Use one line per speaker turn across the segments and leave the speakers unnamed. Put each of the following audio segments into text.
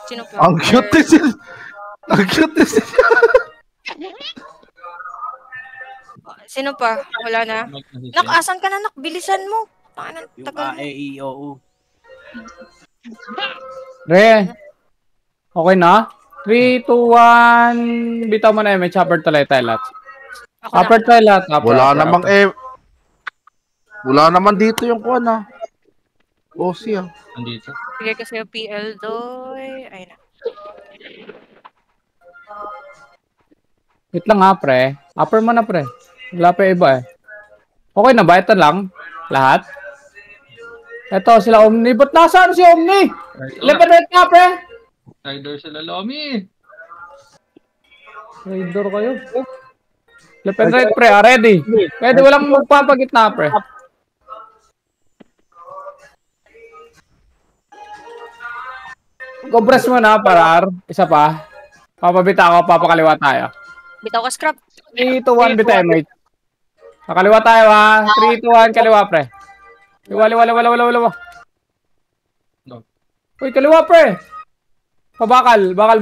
Sino pa?
Ang cute din siya. Ang cute din siya.
Sino pa? Wala na. Nak, asan ka na, nak? Bilisan mo.
Yung A-E-I-O-U.
Re. Okay na? 3, 2, 1. Bitaw mo na may chopper talay tayo lahat. Upper tayo lahat.
Wala namang wala naman dito yung kuwan ah. Bossy ah.
Andito.
Sige kasi yung PL doy. Ayun na.
Wait lang ha, pre. Upper mo na, pre. Wala pa iba eh. Okay na ba? Ito lang. Lahat. Ito, sila Omni. Ba't nasaan si Omni? Left nga, pre.
Rider sila, Lomi.
Rider kayo. Left and right, pre. Ready. Ready, walang magpapagitna, pre. Compress mo na, parar. Isa pa. Papabita ako, papakaliwa tayo.
Bitaw ka, scrap.
3, 2, 1, bitaw, mate. Pakaliwa tayo, ha. 3, 2, 1, kaliwa, pre. Liwa. Uy, kaliwa, pre. Pabakal. Bakal.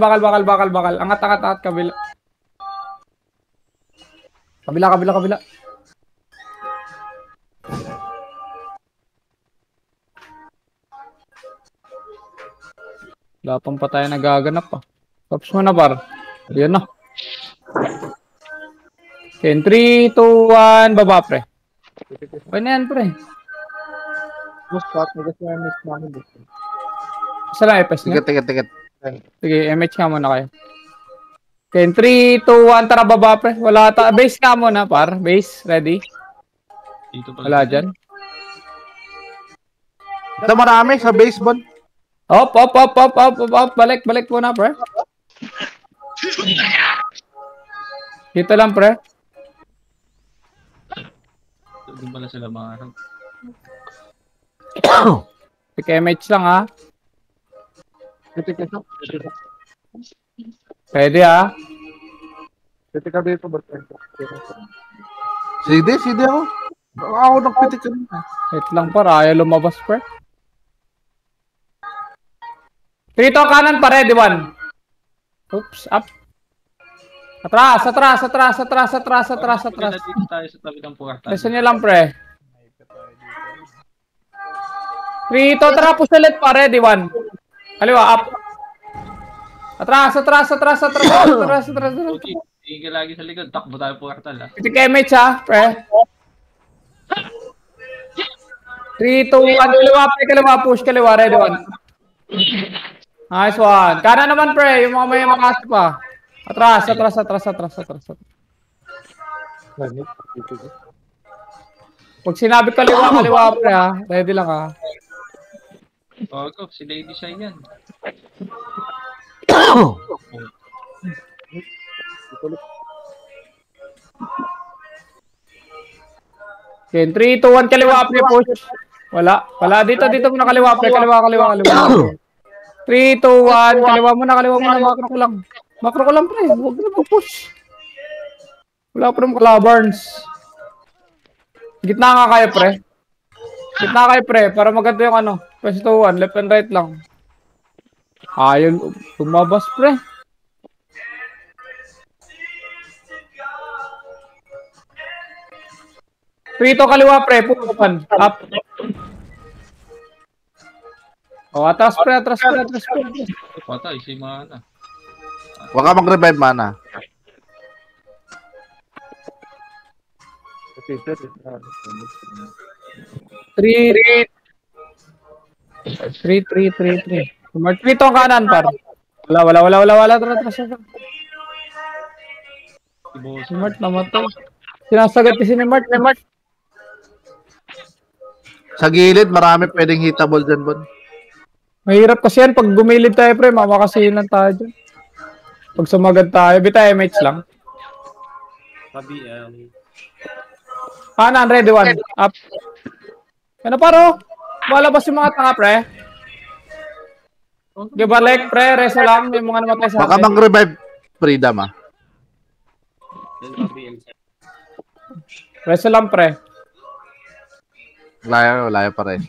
Angat, kabila. Kabila. Lapang pa tayo nagaganap pa. Tops mo na, par. Ayan na. Okay, 3, 2, 1, baba, pre. Okay na yan, pre. Isa lang, FS niya.
Tiket.
Sige, MH nga muna kayo. Okay, 3, 2, 1, tara baba, pre. Wala ta. Base nga muna, par. Base, ready?
Dito pala.
Wala dyan.
Ito marami sa baseball.
Up. Balik muna, pre. Dito lang, pre.
Doon pala sila mga araw.
Sige, MH lang, ha. Pwede, ha.
Sige ako. Ako nagpitik ka rin.
Wait lang, par. Ayaw lumabas, pre. 3 to kanan pa, ready, 1. Oops, up. Atras.
Dito tayo sa tabi ng puwarta.
Listen nyo lang, pre. 3 to, tara, push ulit pa, ready, 1. Kaliwa, up. Atras.
Okay, tingin lagi sa likod. Takbo tayo puwarta la.
Pitik MH, ha, pre. 3, 2, 1, kaliwa, push, kaliwa, ready, 1. Nice one. Kanan naman, pre. Yung mga may makasip pa. Atras. Pag sinabi kaliwa, pre, ha. Ready lang, ha.
Go. Si Lady Shy yan.
Okay, 3, 2, 1, kaliwa, pre, push. Wala. Dito muna kaliwa, pre. Kaliwa. 3, 2, 1, kaliwa muna. Macro ko lang, pre. Huwag na mag-push. Wala pa rin kalabarns. Gitna nga kayo, pre. Para maganda yung ano. Pwesto 1, left and right lang. Ayun, tumabas, pre. Prito kaliwa, pre. Pupupan. Up. Oh, atras, pre.
Patay, si Mana.
Huwag ka mag-revive, mana.
Three. Smart 3 to kanan, par. Wala. Atras. Smart namatay. Sinasagat si Mart.
Sa gilid, marami pwedeng hitable dyan, Bon.
Mahirap kasi yan. Pag gumilid tayo, pre, mamakasihin lang tayo dyan. Pag sumagad tayo, bita MH lang. Kanan, ready, 1. Up. Ano, paro? Malabas yung mga tanga, pre. Gibalik, pre. Reso lang. Yung mga namatay sa
Baka
atin.
mag-revive Freedom, ah.
Reso lang, pre.
Layo pa rin.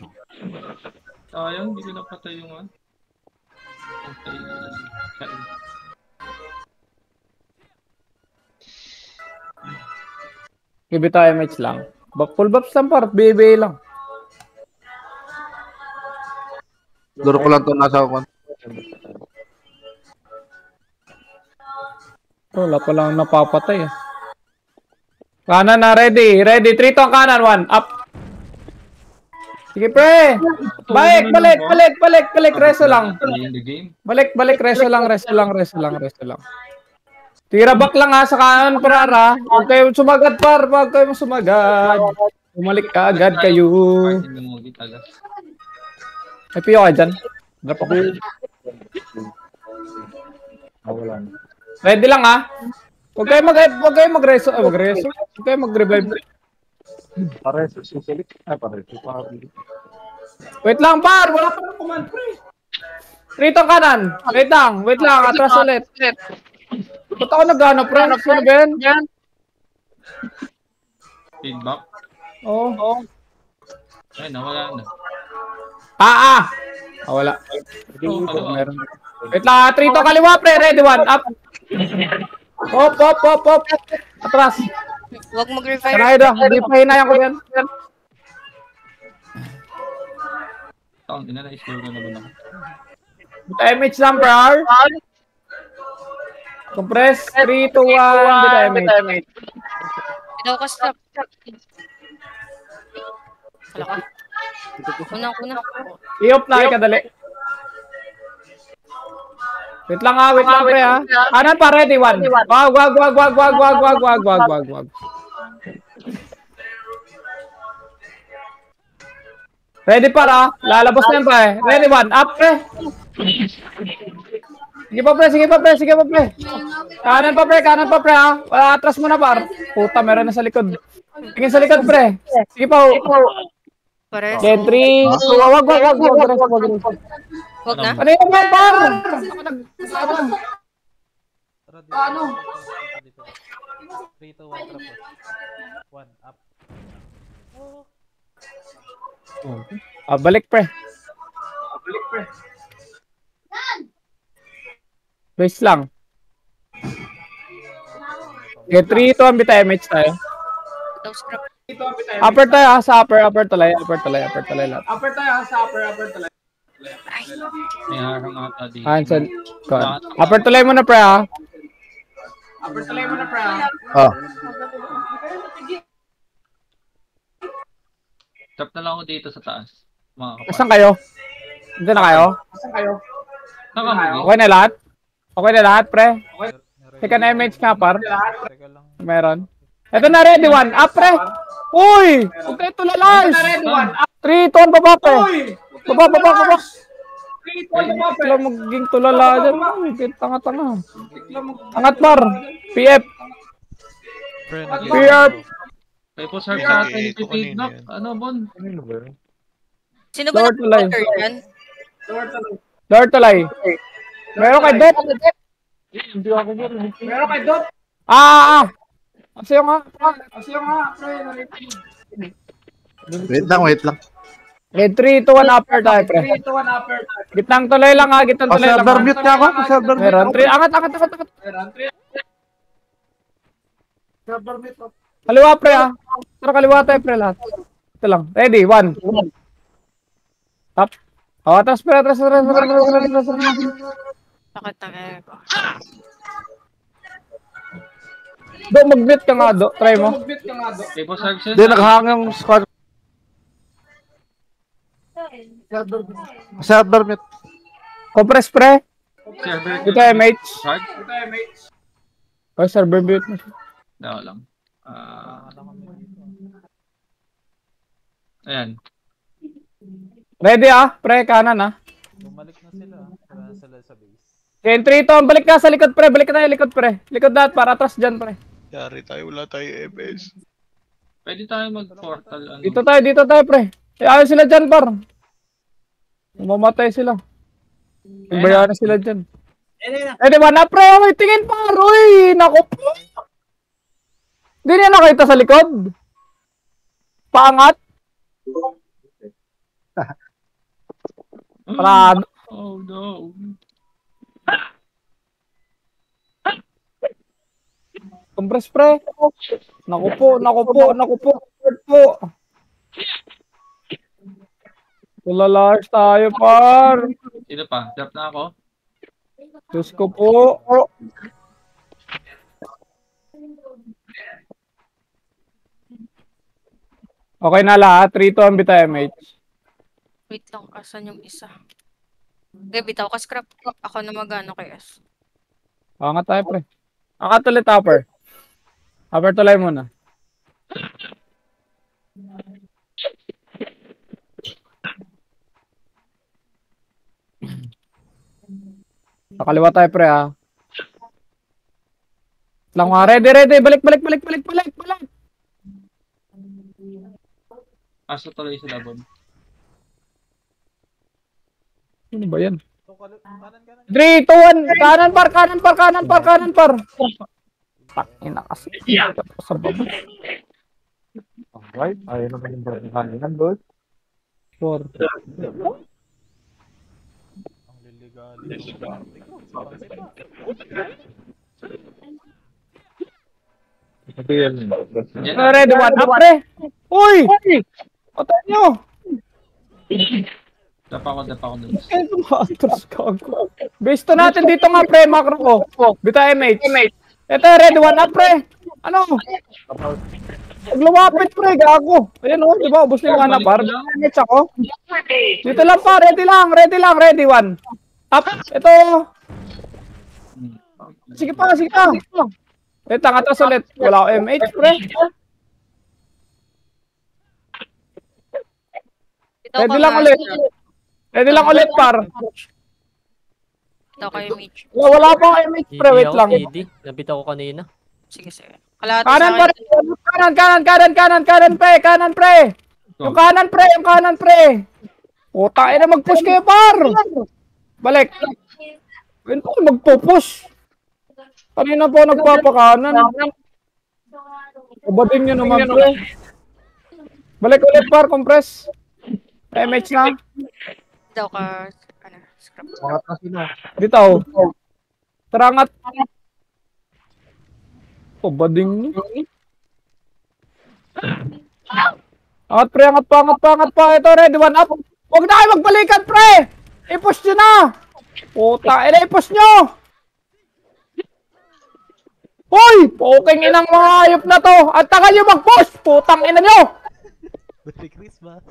Sayang, hindi ko napatay yung ano.
Give tayo match lang. Full buffs lang par. BBA lang.
Duro ko lang to nasa ako.
Wala pa lang napapatay eh. Kanan na, ready. Ready. 3 to ang kanan. 1. Up. Sige, pre. Balik. Reso lang. Balik. Reso lang. Tira back lang ha sa kanan, para. Huwag kayo sumagad, par. Huwag kayo sumagad. Bumalik ka agad kayo. May piyo ka dyan. Drop ako. Ready lang ha. Huwag kayo mag-reso. Huwag kayo mag-revive. Wait lang, par. Wala pa ng command, pre. Rito kanan. Wait lang. Atras ulit. Ba't ako nag-ano, pre? Sino ba yan?
Feedback?
Oo.
Ay, nawala na.
Wala.
Meron.
Wait lang, 3 to kaliwa, pre. Ready, 1. Up. Hop. Atras.
Huwag mag-revive.
Kanahido. Hindi pa hinayan ko yan.
Taon, na-score na naman ako.
MH lang, bro. Compress. 3, 2, 1. MH.
Ikaw ka stop. Wala ka. Kuna.
I-off na, kadali. Wait lang, pre, ha. Kanan pa, ready, 1. Wag. Ready para, lalabas na yan pa eh. Ready, 1. Up, pre. Sige pa, pre. Kanan pa, pre, ha. Wala, atras mo na, par. Puta, meron na sa likod. Tingin sa likod, pre. Sige pa,
Pares.
Gentry. Wag.
Huwag na.
Ano yung mga par?
Ano? 3 to 1 trap. 1 up.
Balik, pre. Base lang. Okay, 3 to ang bita MH tayo.
Ikaw scrap.
Upper tayo ha, sa upper talay lahat. Upper tayo ha, sa upper talay.
May harang ata dito.
Hanson. Upper talay mo na, pre, ha.
Trap na lang ako dito sa taas. Mga kapal.
Asan kayo? Dito na kayo?
Nakamugi.
Okay na lahat, pre? Teka na MH nga, par.
Teka lang.
Meron. Ito na, ready, 1. Up, pre. Uy! Huwag kayo tulalas. 3, 2, 1, baba, pre. Baba. Bigla magiging tulala dyan. Tanga-tanga. Angat, par. PF. PF.
Kaya po sir sa atin yung feedback. Ano, Bon?
Sino ba
Lord Tulay.
nag-order yan?
Lord Tulay. Meron kay Dot. Asyo nga.
Wait lang.
Okay, 3, 2, 1 upper tayo, pre. Gitnang tuloy lang ha.
Server mute ka ako. Server mute.
Meron. 3, angat. Kaliwa, pre, ha. Tara, kaliwa tayo, pre, lahat. Ito lang. Ready, 1. Up. Atras, pre, atras.
Takot-takot ko.
Do, mag-mute ka nga, Do. Try mo.
Kaya po sir
Hindi, naghahang yung squad. Server mute.
Compress, pre.
server.
Ito, MH.
Hard?
Oh, server mute na.
Daw lang. Ayan.
Ready, pre, kanan,
Bumalik na sila. Wala na sila sa base.
Entry ito, balik ka sa likod, pre. Balik ka tayo, likod, pre. Likod lahat, para atras dyan, pre.
Yari tayo, wala tayo MS.
Pwede tayo mag-portal. Ano?
Dito tayo, pre. Ayaw sila dyan, par. Mamatay sila. Ibayaan na sila dyan. Di ba na, pre? May tingin, par. Uy, naku po. Hindi niya nakita sa likod. Paangat. Parado.
Oh no.
Compress pre. Naku po, naku po, naku po. Naku po. Tulalayas tayo, par.
Sino pa? Drop na ako.
Diyos ko po. Okay na lahat. 3-2 ang bita MH.
Wait lang, asan yung isa? Okay, bitaw ka scrap. Ako na magano kay S.
Angat tayo, pre. Angat ulit, Upper. Upper tulay muna. Nakaliwa tayo, pre, ha. Lang mga ready. Balik.
Asa tuloy sa labon.
Ano ba yan?
So, kanan.
3, 2, 1. Kanan par. Takin na kasi. Sa baba.
Alright, ayun naman yung kanan, bud.
4.
Ang liligali ng party ko. Sipa.
Ito yan.
Ready, 1 up, pre. Uy! Patay nyo.
Dapa ko dun.
Kaya tumatras ka ako. Base to natin dito nga, pre. Macro ko. Bita MH. Ito, ready, 1 up, pre. Ano? Lumapit, pre. Gago. Ayan, o. Diba? Ubus na yung 1 up, par. MH ako. Dito lang, pa. Ready lang. Ready, 1. Up. Ito. Sige pa. Ito, atras ulit. Wala ko MH, pre.
Bitaw
Ready
ka
lang
nga,
ulit.
scrap.
Ready lang ulit, par.
Bitaw kayo, Mitch.
Wala pa ako MH, pre. Wait lang.
Nabita ko kanina.
Sige. Kalahati
Kanan,
sa
pre.
akin.
Kanan, pre. Yung kanan, pre. Puta, na mag-push kayo, par. Balik. Ayun po, magpo-push. Kanina po nagpapakanan. Ubadin nyo naman, pre. Balik ulit, par. Compress. MH na.
Bitaw ka, scrap.
Mga kasino.
Dito. Tarangat. Ubadin nyo. Angat pa. Ito, ready, 1 up. Huwag na kayo magbalikan, pre. I-push nyo na. Puta, i-push nyo. Hoy! Puking inang mga hayop na to! At tagal nyo mag-push! Putang ina nyo!
Merry Christmas.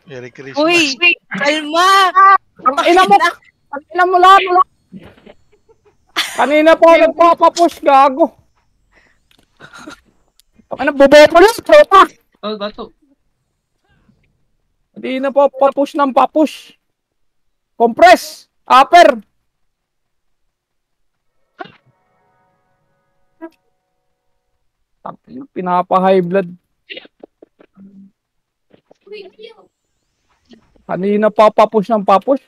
Merry Christmas.
Uy! Kalma!
Ang ina mo! Ang ina mo lang! Kanina po nagpapapush, gago! Ang ina, boboto lang! Tropa!
Oh, bato.
Hindi na po papush ng papush. Compress! Upper! Pinapa-high blood. Kanina pa papush ng papush.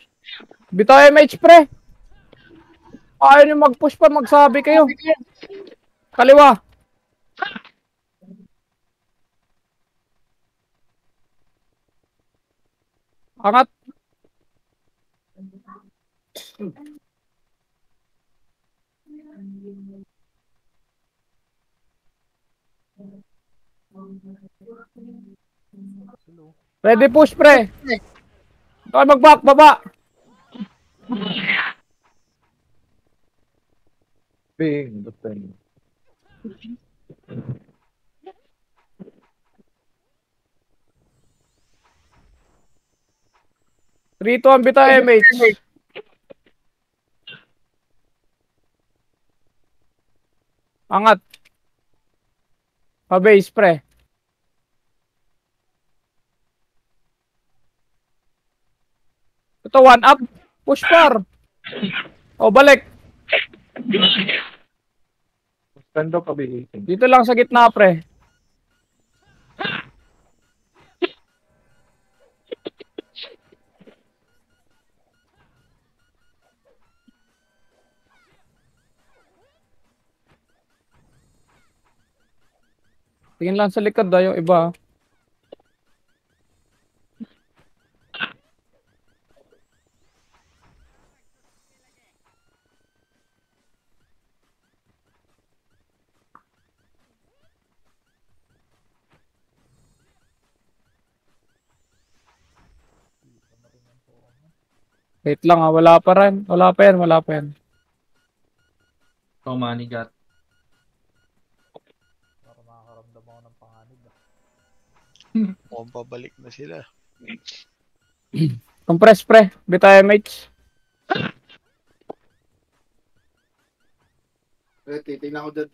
Bitaw MH, pre. Ayaw nyo mag-push pa, magsabi kayo. Kaliwa. Angat. Ready push, pre. Ito mag-back, baba.
Bing, the thing.
Rito ang bita MH. Angat. Pa-base, pre. Ito, 1 up. Push par. O, balik.
Suspendo ka, B18.
Dito lang sa gitna, pre. Tingin lang sa likod yung iba. Wait lang ah, wala pa rin. Wala pa yan, wala pa yan.
So, manigat.
Para makakaramdam ako ng panganib.
Mukhang pabalik na sila.
Compress pre, bita MH.
Titignan ko dyan.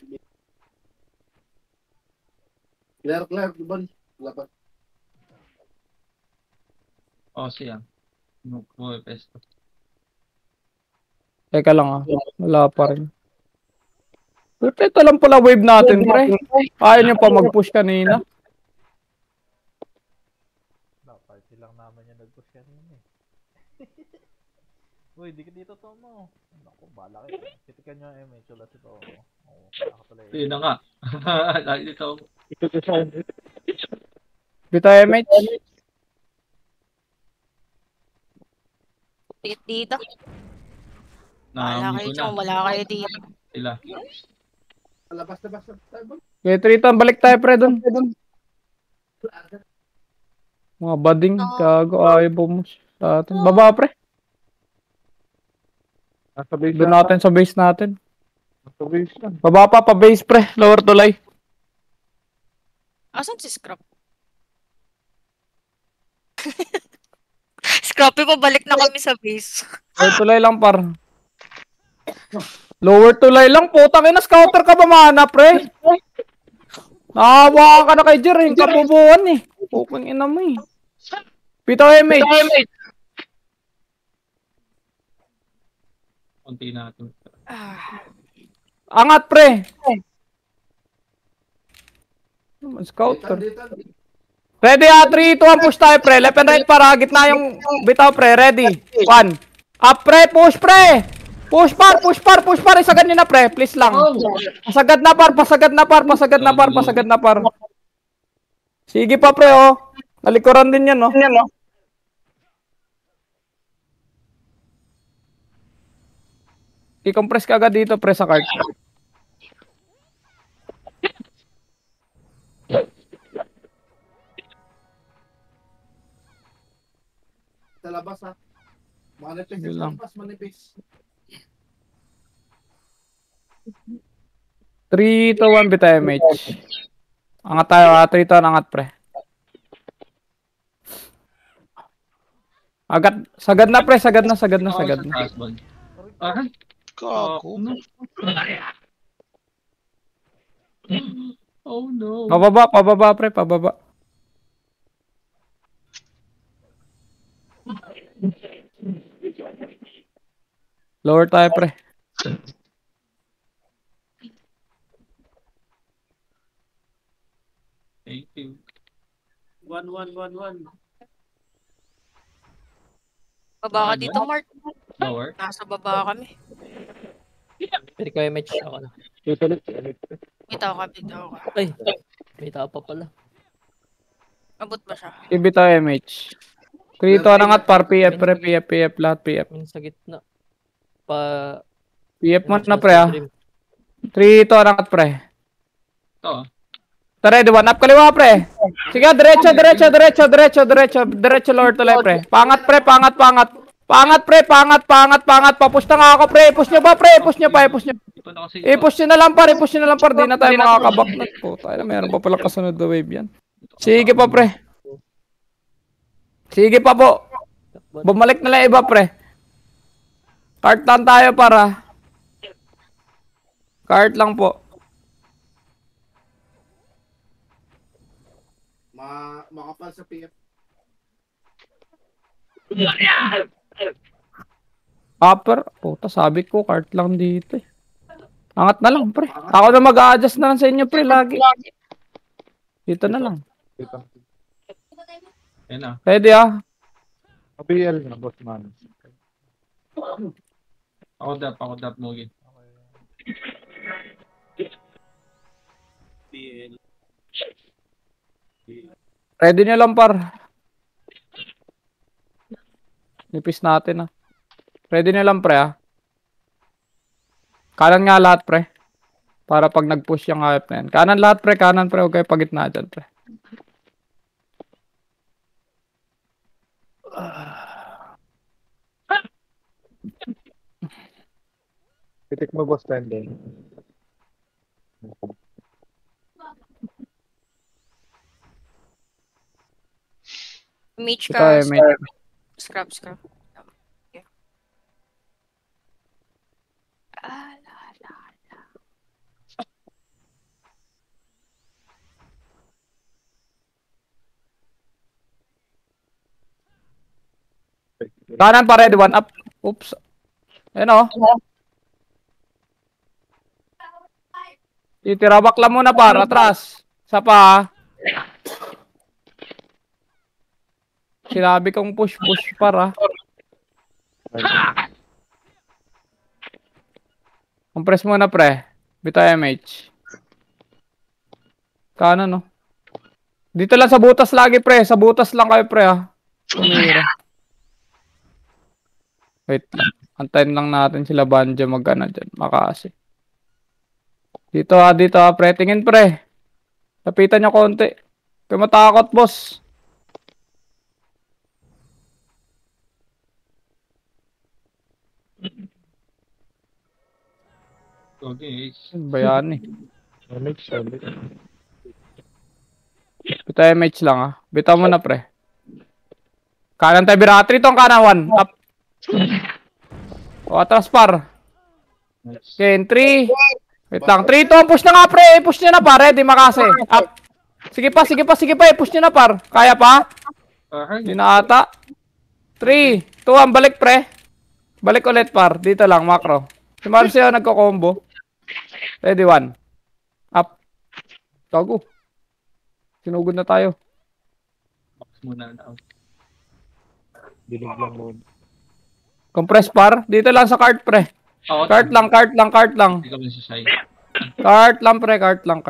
Clear, Bon. Lapat.
Oh, siya. Buhay pesto.
Teka lang ah, wala pa rin. Pero ito lang pala wave natin pre. Ayaw nyo pa mag-push kanina.
Party lang naman yung nag-push kanina eh. Uy, di ka dito Tomo. Naku, bala kayo. Titikan nyo ang MH ulit ito. Oo, nakatuloy.
Yun na nga. Lagi ito.
Bita MH.
Dito. Wala
Naamoy
kayo
ko
dyan.
na.
Wala kayo dito.
Sila.
Labas tayo, Bon.
Okay, Triton, balik tayo pre dun. Mga bading, gago, ayaw bumush. Baba pre. Doon natin sa base natin. Baba pa base pre, lower tulay.
Asan si Scrap? Scrappy, pabalik na kami sa base.
Lower tulay lang par. Lower tulay lang, putang ina, scouter ka ba mana pre? Nakahawa ka na kay Jer, yung kabubuan eh. Pukang ina mo eh. Pito MH.
Kunti natin.
Angat pre. Scouter. Ready ah, 3, 2, 1, push tayo pre. Left and right para gitna yung bitaw pre. Ready. 1. Up pre, push pre. Push par. Isagad nyo na pre, please lang. Pasagad na par. Sige pa pre oh. Nalikuran din yan oh. I-compress ka agad dito pre sa card.
Sa labas ha. Manipis
Yun
sa
lang.
labas, manipis.
3, 2, 1, bita MH. Angat tayo, 3 to, angat pre. Sagad na pre, sagad na.
Husband. Ah,
Kako.
no. Oh no.
Pababa pre, pababa. Lower tayo pre.
Thank you.
1, 1, 1, 1.
Baba ka dito, Mark.
Lower.
Nasa baba kami.
Pwede ko MH ako na.
Bitaw ka.
Ay, may tao pa pala.
Abot ba siya?
Ibita MH. 3 to, angat par, PF pre, PF, lahat PF.
Yung sa gitna. Pa...
PF mo na pre ah. 3 to, angat pre.
Ito.
Tara, 1 up kaliwa pre. Sige, diretso lower to left pre. Pangat pre. Papush na nga ako pre. Push nyo pa pre. Push nyo.
Ito na kasi.
I-push nyo na lang par. Di na tayo makakabak na po. Tayo na, meron pa pala kasunod na wave yan. Sige pa pre. Sige pa po. Bumalik na lang iba pre. Cart lang tayo para. Cart lang po.
Makapal sa PF.
Upper. Puta, sabi ko, cart lang dito eh. Angat na lang, pre. Ako na mag-a-adjust na lang sa inyo, pre, lagi. Dito na lang.
Ayan na.
Ready ah.
PL na, boss man.
Ako dap mo again.
Ready nyo lang, par. Nipis natin ah. Ready nyo lang, pre ah. Kanan nga lahat, pre. Para pag nag-push yung hype na yan. Kanan lahat, pre. Huwag kayo pagitna dyan, pre.
Pitik mo boss pending.
Mage
Ito
ka,
MH.
scrap. Okay. Ah, la.
Kanan pa ready, one up. Oops. Ayan o. Titirabak lang muna par, atras. Sa pa. Sinabi kong push para. Compress muna pre. Bita MH. Kanan no. Dito lang sa butas lagi pre. Sa butas lang kayo pre ha. Tumira. Wait lang. Antayin lang natin sila Banjo mag-ano dyan. Makasi. Dito ha pre. Tingin pre. Lapitan nyo konti. Kaya matakot boss.
Okay.
Bayani.
MH solid.
Bita MH lang ha. Bita mo na pre. Kanan tayo Biratri itong kanan 1. Up. O atras par. Okay, 3. Wait lang. 3 to. Push na nga pre. Push nyo na par. Ready makase. Up. Sige pa. Push nyo na par. Kaya pa? Hindi na ata. 3, 2, 1. Balik pre. Balik ulit par. Dito lang macro. Si Marcio nagko-combo. Ready 1. Up. Tago. Sinugod na tayo.
Box muna na.
Dilig lang muna.
Compress par. Dito lang sa cart pre.
Oo.
Cart lang.
Hindi ka ba si Shai?
Cart lang pre. Cart lang.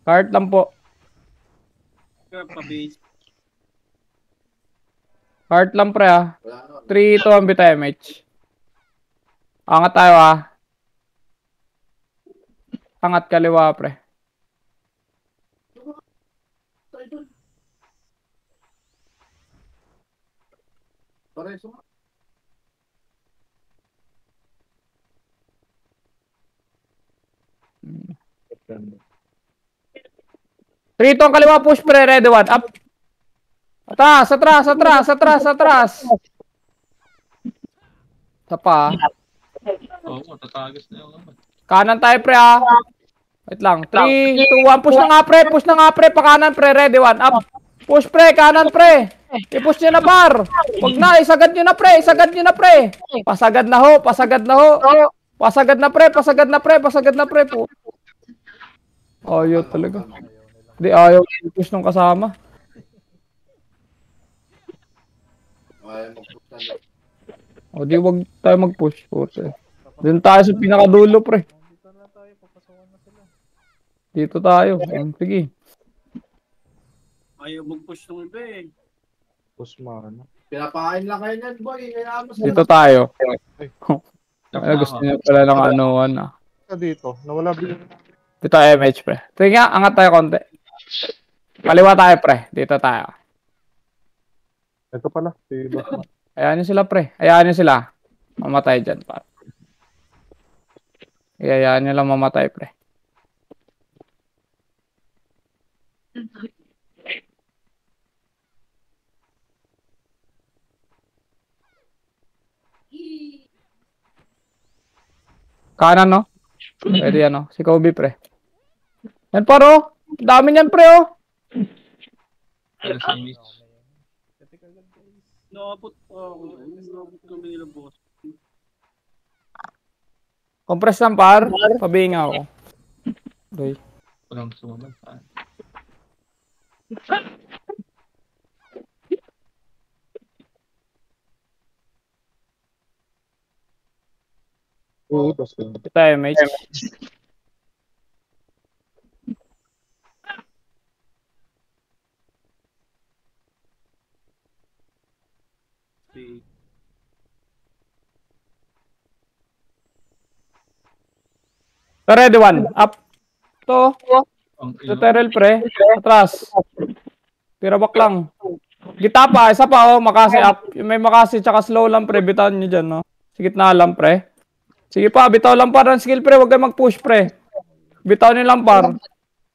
Cart lang po.
Scrap pa base.
Cart lang pre ah. 3 to ang bita MH. Angat tayo ah. Angat kaliwa pre. Rito ang kaliwa push pre. Ready 1. Up. Atras. Sa pa.
Oo, tatagas na yung laman.
Kanan tayo pre ah. Wait lang. 3, 2, 1. Push na nga pre. Pakanan pre. Ready 1. Up. Push pre. Kanan pre. I-push nyo na par. Wag na. Isagad nyo na pre. Pasagad na ho. Pasagad na pre. Ayaw talaga. Hindi ayaw i-push nung kasama. O di wag tayo mag-push. Doon tayo sa pinakadulo pre.
Dito na tayo, papasawan na sila.
Dito tayo. Sige.
Ayaw mag-push ng iba eh.
Push man.
Pinapakain lang kayo niyan, boy. Kaya mo
Dito tayo. Ay, gusto niya pala ng anuan ah.
Dito, nawala bigla.
Dito MH pre. Tingnan nga, angat tayo konti. Kaliwa tayo pre. Dito tayo.
Ito pala, si boss.
Ayanin sila pre. Ayanin sila. Mamatay dyan pa. Ayanin nyo lang mamatay pre. Kanan no? Pwede yan no? Si Kobe pre. Yan paro. Dami niyan pre oh.
Para sa Mitch.
Nakapot kami nila boss.
Compress lang par. Pabinga ako. Okay.
Walang sumunod.
Oo, boss.
Ito MH. Ready 1. Up. To.
Ang
Sa
ino.
Terrell, pre. Atras. Tira back lang. Gita pa, isa pa, oh. Makasi up. May makasi, tsaka slow lang, pre. Bitawan nyo dyan, no? Sa gitna lang, pre. Sige pa, bitaw lang par ng skill, pre. Huwag kayo mag-push, pre. Bitaw nyo lang par.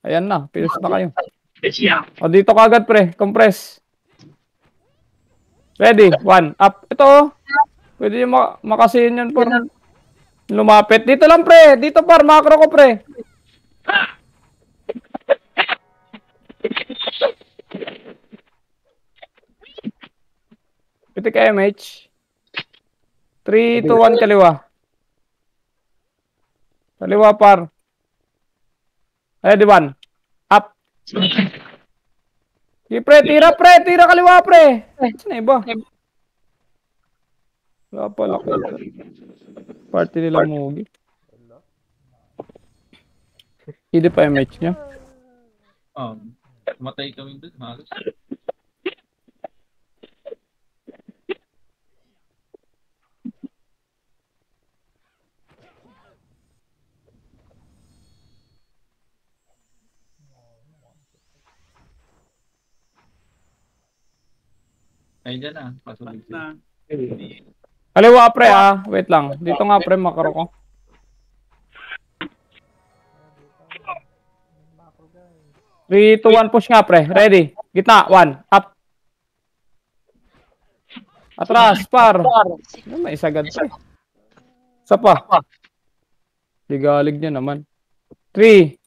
Ayan na, pilis na kayo. O, dito kagad, pre. Compress. Ready, 1, up. Ito, oh. Pwede yung makasihin yan, par. Lumapit. Dito lang, pre. Dito, par. Macro ko, pre. Piti ka MH. 3, 2, 1, kaliwa. Kaliwa, par. Ready, 1. Up. Sige, pre. Tira, pre. Tira kaliwa, pre. Saan na iba? Wala pala ko. Party nila Mugi. Hindi pa MH niya.
Matay kami doon. Malas. Ay, dyan na. Pasulig
Na.
Kaliwa, pre, ah. Wait lang. Dito nga, pre. Makaro ko. Three, 2, 1, push nga, pre. Ready. Gitna, 1. Up. Atras, par. May isagad, pre. Isa pa. Ligalig niya naman. 3,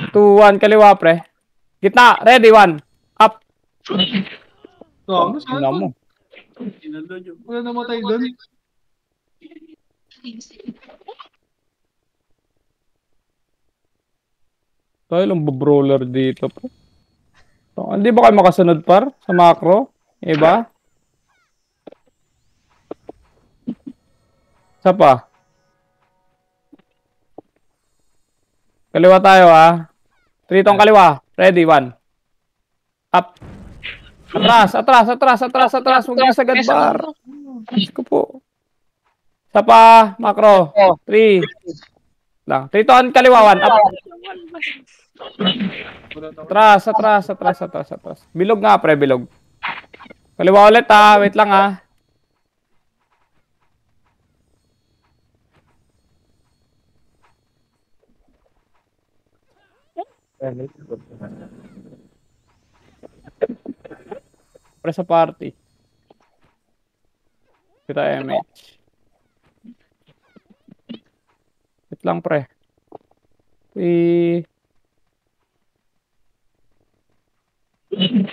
2, 1, kaliwa, pre. Gitna, ready, 1. Up.
Gago, saan
Tingnan
to?
mo.
Inalod yung
Wala namatay doon.
Tayo lang brawler dito, pre. So, hindi ba kayo makasunod, par? Sa macro? Iba? Isa pa. Kaliwa tayo, ah. 3 tong kaliwa. Ready, 1. Up. Atras. Huwag niyo sagad, bar. Diyos ko po. Isa pa, macro. 3. Lang. 3 tong kaliwa, 1. Up. Atras. Bilog nga, pre, bilog. Kaliwa ulit, ah. Wait lang, ah. Pre sa party. Kita MH. Wait lang, pre.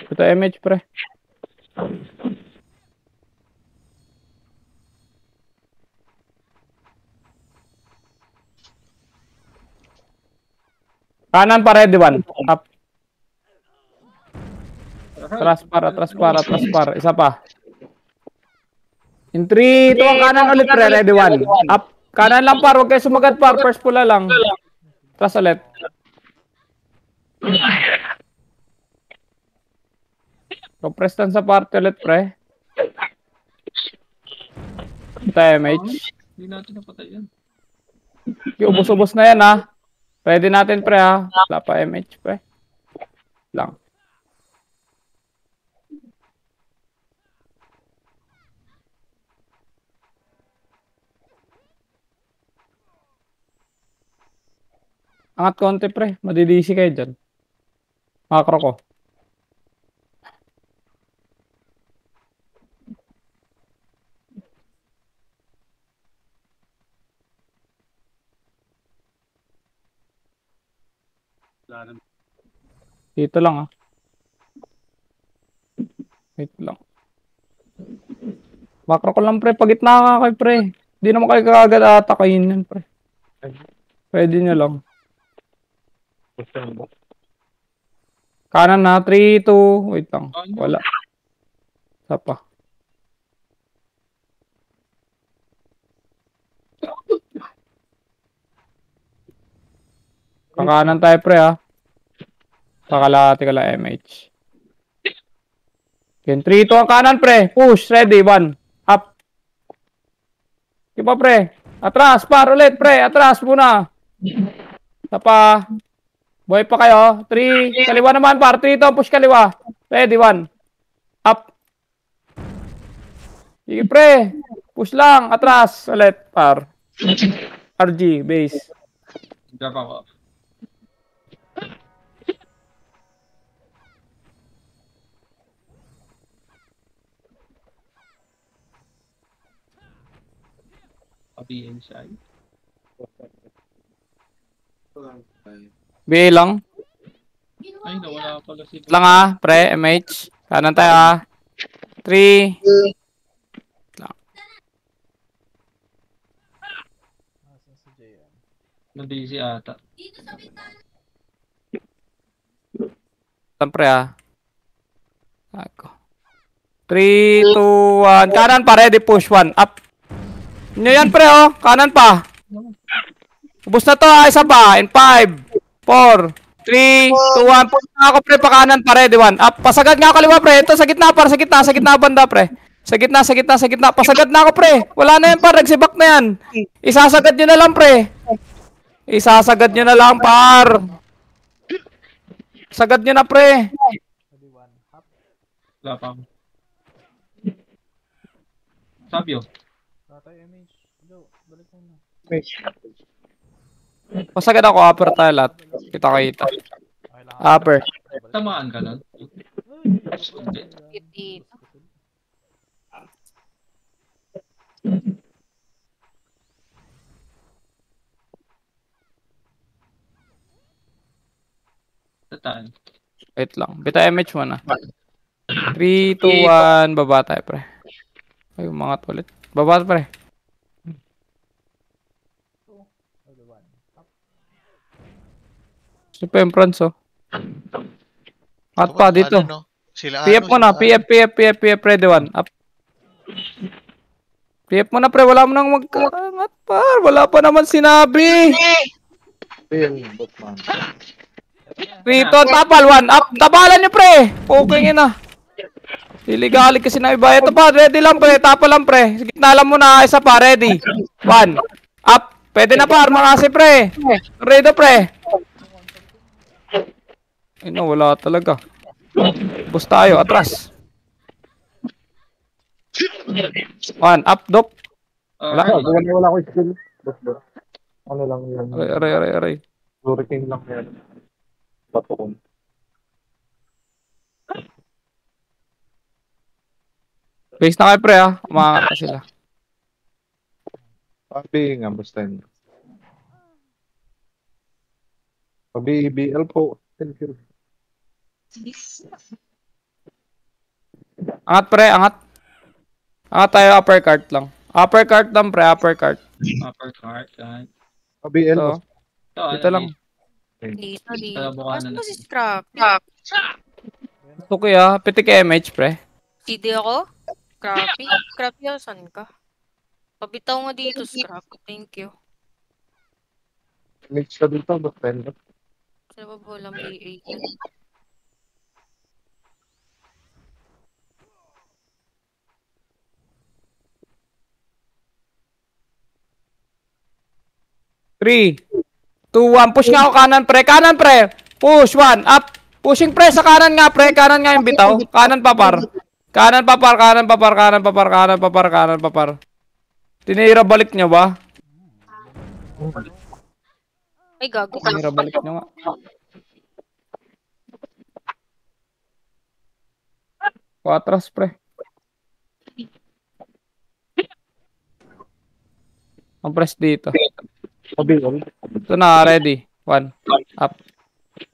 Kita MH, pre. Kanan pa, ready, 1. Up. Atras par. Isa pa. In 3, ito ang kanan ulit, pre. Ready, 1. Up. Kanan lang, par. Huwag kayo sumagat, par. First pula lang. Atras ulit. Compress lang sa party ulit, pre. Ito, MH.
Hindi natin napatay yan.
Ubos-ubos na yan, ha. Ready natin, pre, ha. Wala pa MH, pre. Lang. Angat konti, pre. Madidisi kayo dyan. Macro ko. Dito lang, ah. Wait lang. Macro ko lang, pre. Pagitna nga kayo, pre. Hindi naman kayo kagad atakayin yan, pre. Pwede nyo lang. Kanan na. 3, 2. Wait lang. Wala. Isa pa. Kakanan tayo, pre, ha. Kakalahati ka lang, MH. Again, 3, 2 ang kanan, pre. Push. Ready. 1. Up. Iba, pre. Atras. Par ulit, pre. Atras muna. Isa pa. Buhay pa kayo. 3. Kaliwa naman, par. 3 to. Push kaliwa. Ready, 1. Up. Sige, pre. Push lang. Atras. Ulit, par. RG, base.
Drop ako. Pabihin siya.
BA lang.
Ay, nawala pala si...
Lang pre. MH. Kanan tayo 3.
Asan si JM?
Na-busy ata.
Lang pre Ako. 3, 2, 1. Kanan pa. Ready, push. 1. Up. Nyo yan pre Kanan pa. Ubus na to Isa pa. In 5, 4, 3, 2, 1. Push na ako pre. Pa kanan pa. Ready, 1. Up. Pasagad nga ako kaliwa pre. Ito sa gitna par. Sa gitna banda pre. Sa gitna. Pasagad na ako pre. Wala na yan par. Nagsibak na yan. Isasagad nyo na lang pre. Isasagad nyo na lang par. Sagad nyo na pre.
Ready, 1. Hop.
Wala pa. Sabyo.
Tatay MH. Joe, balik mo na.
Pasagad ako. Upper tayo lahat. Kita.
Okay lang.
Upper.
Tamaan ka nun.
Hindi.
Tataan.
Wait lang. Bita MH muna. 3, 2, 1. Baba tayo, pre. Ay, umangat ulit. Baba pre.
Ready, 1. Hop.
Ito pa yung fronts, At pa dito.
Ano, no? Sila
PF mo na. PF. Ready, 1. Up. PF mo na, pre. Wala mo nang magkakangat, par. Wala pa naman sinabi. Rito, tapal. 1. Up. Tapalan nyo, pre. Okay na. Iligalig kasi na iba. Ito pa. Ready lang, pre. Tapal lang, pre. Sige, nalam mo na. Isa pa. Ready. 1. Up. Pwede na, par. Makasi, pre. Ready, pre. Ay, no, wala talaga. Bus tayo, atras. 1, up, dop. Wala.
Wala ko skill. Ano lang yan?
Aray.
Hurricane lang yan. Bato ko.
Base na kayo, pre, Umangat na sila.
Pabi nga, basta yun. Pabi, BL po. Thank you.
Angat, pre, angat. Angat tayo, uppercut lang. Uppercut lang, pre, uppercut.
Upper cart. Yan.
Pabi, L.
Ito,
Ito,
dito lang.
Dito.
Buka na
Asa
lang.
ba si Scrap?
Okay, pitik MH, pre.
CD ako? Scrappy, saan ka? Pabitaw nga dito, Scrap. Thank you.
Mix ka dito, basta yun.
Sila ba walang BA?
Three, 2, 1. Push nga ako kanan, pre. Kanan, pre. Push, 1. Up. Pushing, pre. Sa kanan nga, pre. Kanan nga yung bitaw. Kanan pa, par. Kanan pa, par. Tinira balik niya ba?
Ay, gago.
Tinira balik niya nga. Atras, pre. Ang press dito.
Pabi, L.
Ito na, ready. 1. Up.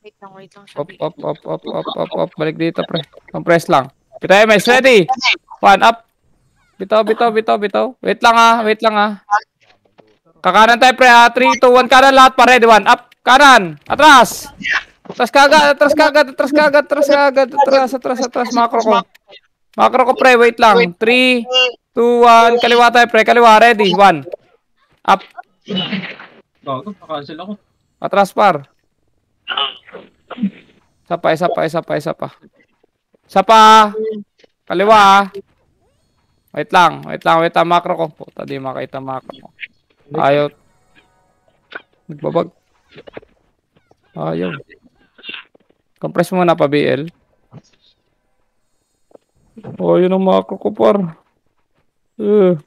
Wait lang siya.
Up. Balik dito, pre. Ang press lang. Kita MS, ready. 1, up. Bitaw. Wait lang, Kakanan tayo, pre, 3, 2, 1. Kanan lahat pa, ready. 1, up. Kanan. Atras. Atras kagad. Macro ko, pre. Wait lang. 3, 2, 1. Kaliwa tayo, pre. Kaliwa, ready. 1. Up.
Bago, nakancel ako.
Atras, par. Isa pa. Kaliwa, Wait lang. Macro ko. Puta, di makita macro ko. Ayaw. Nagbabag. Ayaw. Compress muna pa, BL. Oh, yun ang macro ko, par. Yun.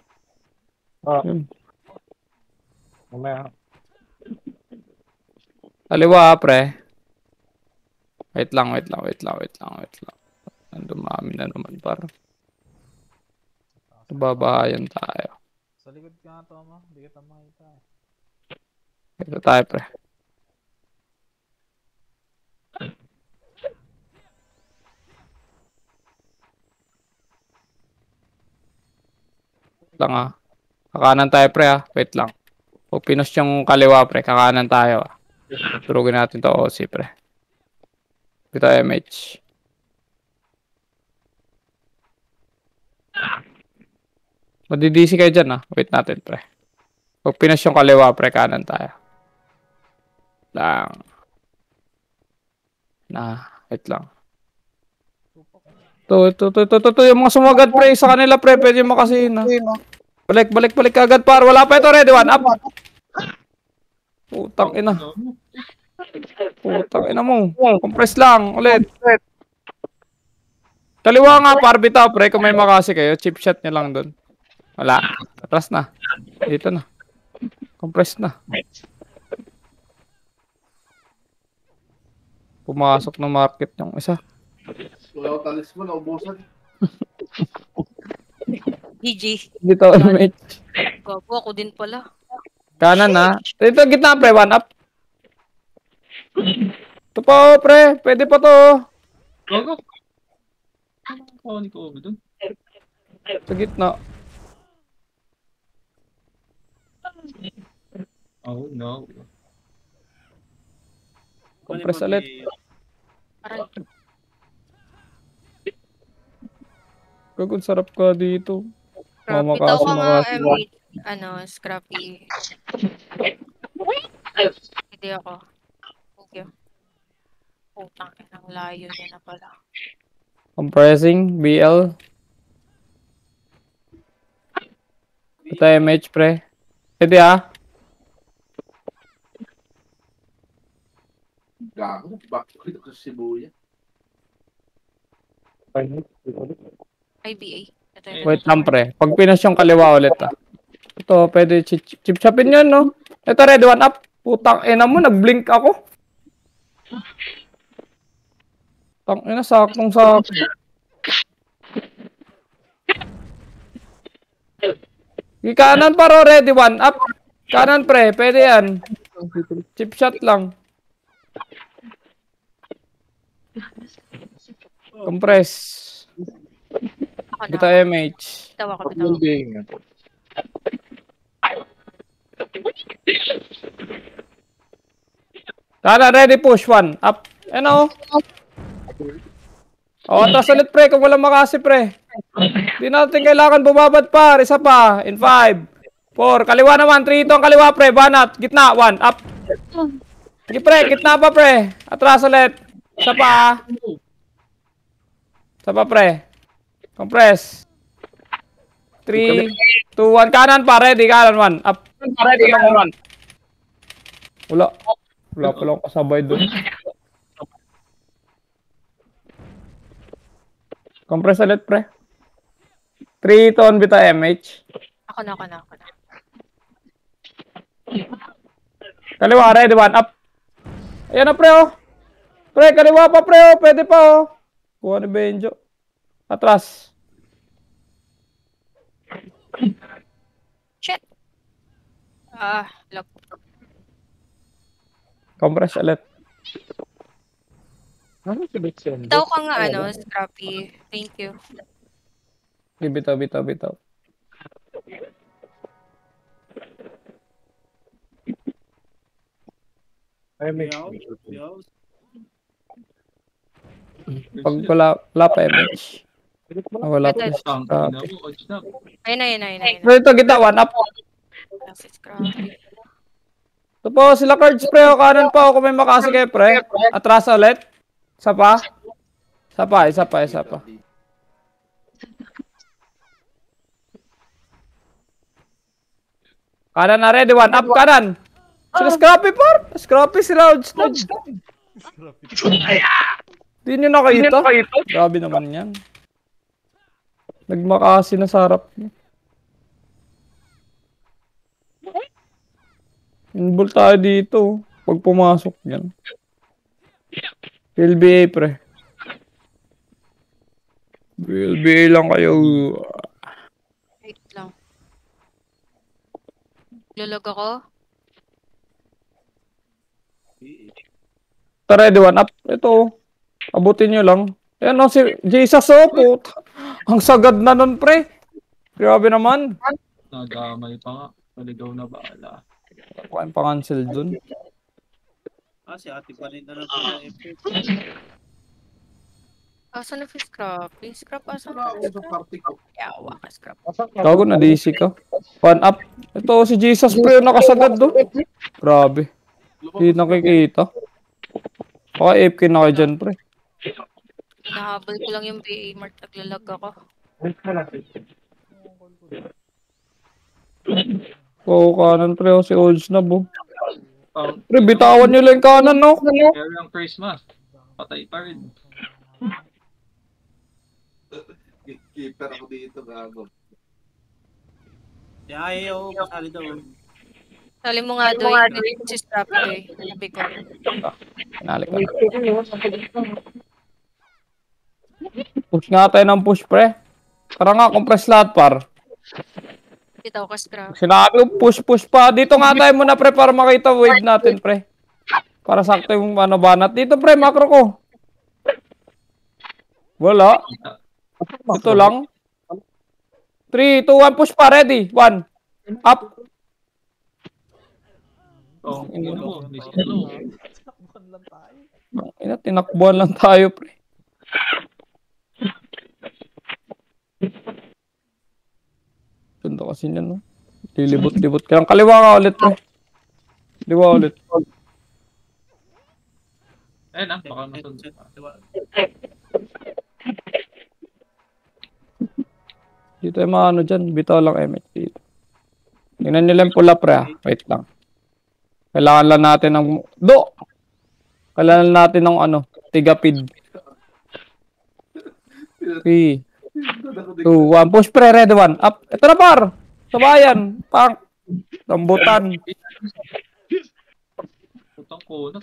Kaliwa, pre. Wait lang. Dumami na naman, par. Babahayan tayo.
Sa likod ka nga, Toma. Hindi kita makita.
Ito tayo, pre. Lang ah. Kakanan tayo, pre ah. Wait lang. Pag pinos yung kaliwa, pre, kakanan tayo ah. Turugin natin to OC, pre. Ito MH. Madidisi kayo dyan ah. Wait natin, pre. Pag pinos yung kaliwa, pre, kanan tayo. Lang. Wait lang. Ito, yung mga sumagat, pre, sa kanila, pre, pwede makasihin, ha. Balik agad, par. Wala pa ito, ready, one up. Putang ina mo. Compress lang, ulit. Kaliwa nga, par, bitaw, pre, kung may makasi kayo, chip shot nyo lang dun. Wala, atras na. Dito na. Compress na. Pumasok ng market yung isa.
Wala ko talis mo, naubusan.
GG.
Dito, mate.
Gago ako din pala.
Kanan na. Dito, gitna, pre. One up. Ito pa, pre. Pwede pa to.
Gago. Ano ni Kobe dun?
Sa gitna.
Oh, no.
Compress ulit.
Aray.
Gagod, sarap ka dito.
Scrappy daw ka nga, Scrappy. Hindi ako. Thank you. Putang inang layo niya na pala.
Compressing, BL. Ito MH, pre. Pwede ah.
Gago, bakit ko sa Shibuya?
IBA. Ito yun.
Wait lang, pre. Pag pinas yung kaliwa ulit ah. Ito, pwede chip-chapin yun, no? Ito, ready, one up. Putang ina mo, nag-blink ako. Tang ina, saktong-sakto. Kanan paro, ready, one up. Kanan, pre, pwede yan. Chip shot lang. Compress.
Ako na.
Kita MH.
Bitaw ako.
Kanan, ready, push, one up. Ano? Atras ulit, pre, kung walang makasi, pre. Di natin kailangan bumabad pa. Isa pa. In 5, 4. Kaliwa naman. 3 ito ang kaliwa, pre. Banat. Gitna. 1. Up. Sige, pre. Gitna pa, pre. Atras ulit. Isa pa. Isa pa, pre. Compress. 3, 2, 1. Kanan pa. Ready. Kanan 1. Up. Wala. Wala pa lang kasabay doon. Compress ulit, pre. 3 ton bita MH.
Ako na.
Kaliwa, ready, one up. Ayan na, pre, oh. Pre, kaliwa pa, pre, oh. Pwede pa, oh. Kuha ni Benjo. Atras.
Shit. Look.
Compress ulit.
Bitaw ka nga, Scrappy. Thank you.
Bitaw. Pag wala pa MH. Wala pa.
Ayun.
Ito, kita, one up.
Scrappy.
Ito po, sila cards, pre. O, kanan pa. O, kung may makasi kayo, pre. Atras ulit. Isa pa. Kanan na, ready, one up, kanan. Sila Scrappy, par. Scrappy, sila. Di nyo nakita? Grabe naman yan. Nagmakasi na sa harap niya. Inbol tayo dito. Pag pumasok yan. LBA pre. LBA lang kayo.
Wait lang. Lalag ako.
Tara, ready, one up. Ito. Abutin nyo lang. Ayan o, si Jesus o, puta. Ang sagad na nun, pre. Grabe naman.
Nagamay pa nga. Paligaw na bala.
Kuhain pa cancel dun.
Si ate pa rin na lang pala effect.
Asan na si Scrappy? Scrap, asan na si Scrappy? Yawa ka, Scrap.
Gago na DC ka. One up. Ito si Jesus, pre. Nakasagad do. Grabe. Hindi nakikita. Baka AFK na kayo dyan, pre.
Nahabol ko lang yung BA Mart. Naglalag ako.
Oo, kanan, pre. Si Olds na, bo.
Pang
Pre, bitawan nyo lang yung kanan, no?
kaya yung Christmas. Patay pa rin.
Keeper ako dito, gago.
Ayaw, kasali daw.
Sali mo nga doon si Scrappy. Sabi ko.
Pinalik ka. Push nga tayo ng push, pre. Tara nga, compress lahat, par.
Kita ko ka, Scrappy.
Sinabi ko, push pa. Dito nga tayo muna, pre, para makita wave natin, pre. Para sakto yung ano, banat. Dito, pre, macro ko. Wala. Ito lang. 3, 2, 1, push pa. Ready. 1. Up.
Oh, ano, ano.
Takbuhan lang tayo.
Tinakbuhan lang tayo, pre. Ganda kasi niyan, no? Lilibot-libot ka lang. Kaliwa ka ulit, pre. Kaliwa ulit.
Ayun ah, baka nasunod.
Dito yung mga ano dyan. Bitaw lang MH dito. Tingnan nyo lang pula, pre, ah. Wait lang. Kailangan lang natin ng... Kailangan natin ng ano, tigapid. 3, 2, 1. Push, pre, ready, 1. Up. Ito na, par. Sabayan. Pang. Rambutan.
Putang ko na.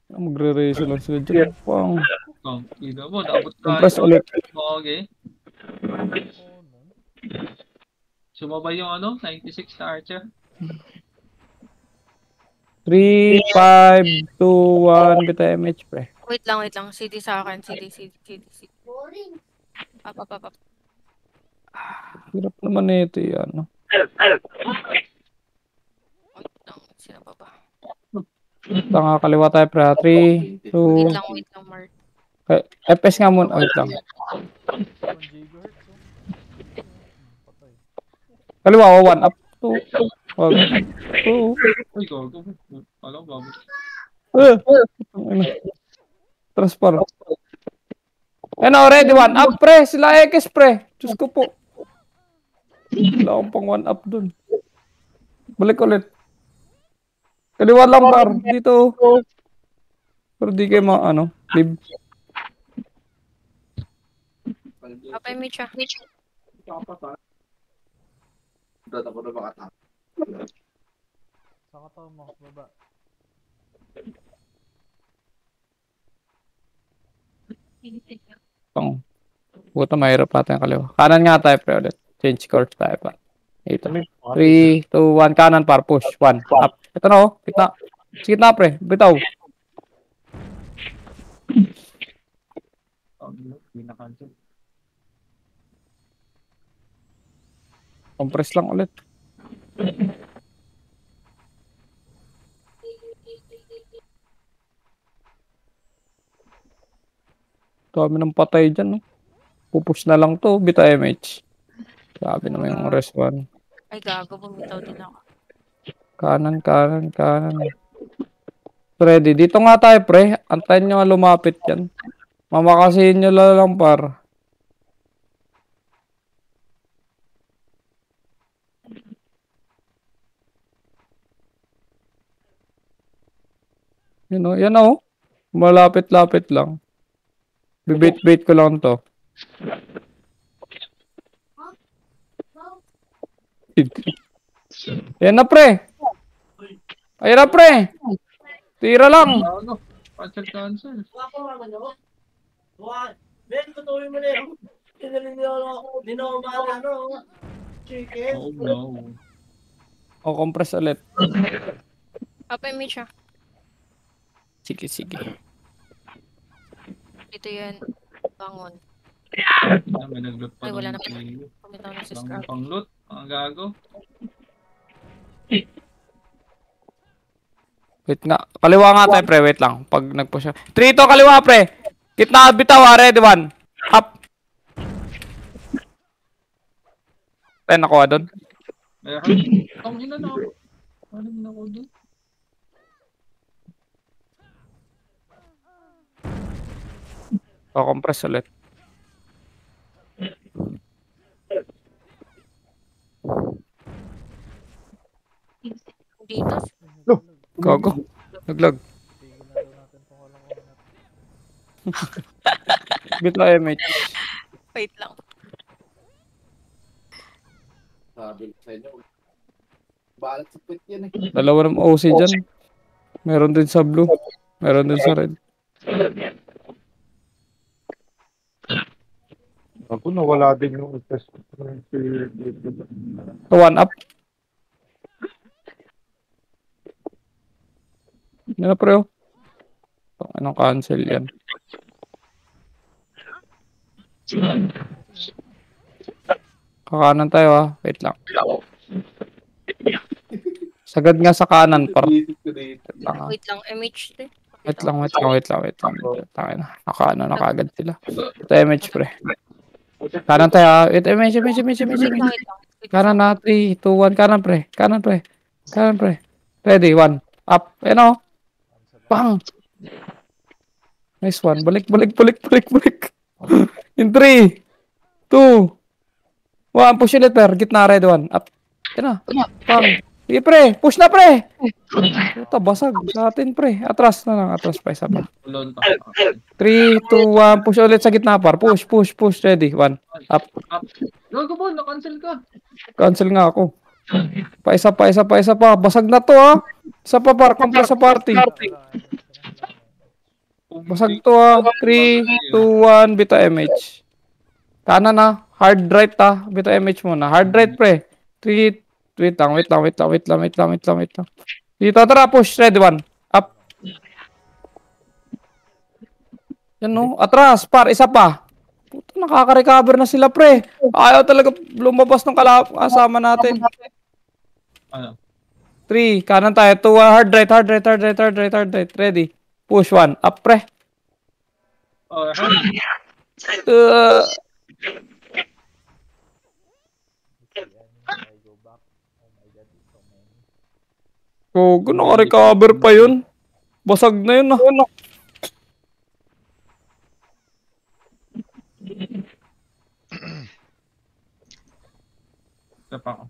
Magre-raise lang sila dyan. Pang.
Oh, ina mo, dapat
Compress ulit.
Okay. Sumabay yung ano, 96 na Archer.
3, 5, 2, 1. Bita MH, pre.
Wait lang. CD sa akin. CD. Up.
Hirap naman na ito yan, no?
Wait lang. Sino ba ba?
Tanga, kaliwa tayo, pre. 3, 2...
Wait lang, Mark.
FPS nga muna. Wait lang. Kaliwa, 1 up. 2. 2.
Ay, gago. Alam, bago.
Transpar. Ano, ready, 1 up, pre. Sila X, pre. Diyos ko po. Wala akong pang 1 up dun. Balik ulit. Kaliwa lang, par. Dito. Pero di kayo ano, live.
Apa yung Mitcha?
Doon ako na makatap.
Saka to mo, baba.
Pang. Buta mahirap natin kaliwa. Kanan nga tayo, pre, ulit. Change course tayo pa. Ito. 3, 2, 1. Kanan, par. Push. 1. Up. Ito na, oh. Kita. Sige na, pre. Bitaw.
Pinakancel.
Compress lang ulit. Dami ng patay dyan, no? Pupush na lang to. Bita MH. Sabi naman yung rest 1.
Ay, gago. Bumitaw din ako.
Kanan. Ready. Dito nga tayo, pre. Antayin nyo nga lumapit yan. Mamakasihin nyo lang, par. Yan o. Malapit-lapit lang. Bibait-bait ko lang to. Yan na, pre. Ayan na, pre. Tira lang.
Ano? Cancel.
Ben, tutuloy mo na yun. Hindi na ako maano. Chicken.
Oh no.
O, compress ulit.
Papa image siya.
Sige.
Dito yan. Bangon.
May nag-loot pa
Ay, wala
doon
na pala.
si-
Pumitaw na si
Ang
Scrap.
pang-loot. Ang gago.
Wait nga. Kaliwa nga tayo, pre. Wait lang. Pag nagpush siya. 3 to, kaliwa, pre. Kitna, bitaw, ready, 1. Up. Pre, nakuha doon.
Meron. Ang ina na ako. Ano na ako doon?
O, compress ulit.
Dito.
Gago. Naglag.
Tigil na daw natin itong kalokohan natin.
Bitaw, MH.
Wait lang.
Dalawa ng OC dyan. Meron din sa blue. Meron din sa red.
Ako, nawala din yung test.
1 up. Yan na, pre. Anong cancel yan? Kakanan tayo, ha. Wait lang. Sagad nga sa kanan, par. Wait lang, ha.
Wait lang. MH to.
Wait lang. Tangin na. Nakaano na kagad sila. Ito MH, pre. Kanan tayo, ha. Wait, MH.
Wait lang.
Kanan na, 3, 2, 1. Kanan, pre. Kanan, pre. Ready, 1. Up. Ayan, o. Bang! Nice one. Balik. In 3, 2, 1. Push ulit, per. Gitna, red, 1. Up. Ayan na. Bang. Sige, pre. Push na, pre. Ito, basag sa atin, pre. Atras na lang. Atras pa, isa pa.
Ulon pa.
3, 2, 1. Push ulit sa gitna, par. Push. Ready, 1. Up.
Gago po, na-cancel ka.
Cancel nga ako. Paisa pa. Basag na to, ha. Isa pa, par. Compress sa party. Basag to, ha. 3, 2, 1. Bita MH. Kanan na. Hard right, ha. Bita MH muna. Hard right, pre. 3, wait lang. Dito, tara. Push. Ready, 1. Up. Yan, no. Atras, par. Isa pa. Puto, nakaka-recover na sila, pre. Ayaw talaga lumabas ng kasama natin.
Ano?
3, kanan tayo. 2, hard right. Ready. Push 1. Up, pre.
Oh,
I go back. Oh my god, it's so many.
Gogo, naka-recover pa yun. Basag na yun, ah.
Isa pa ako.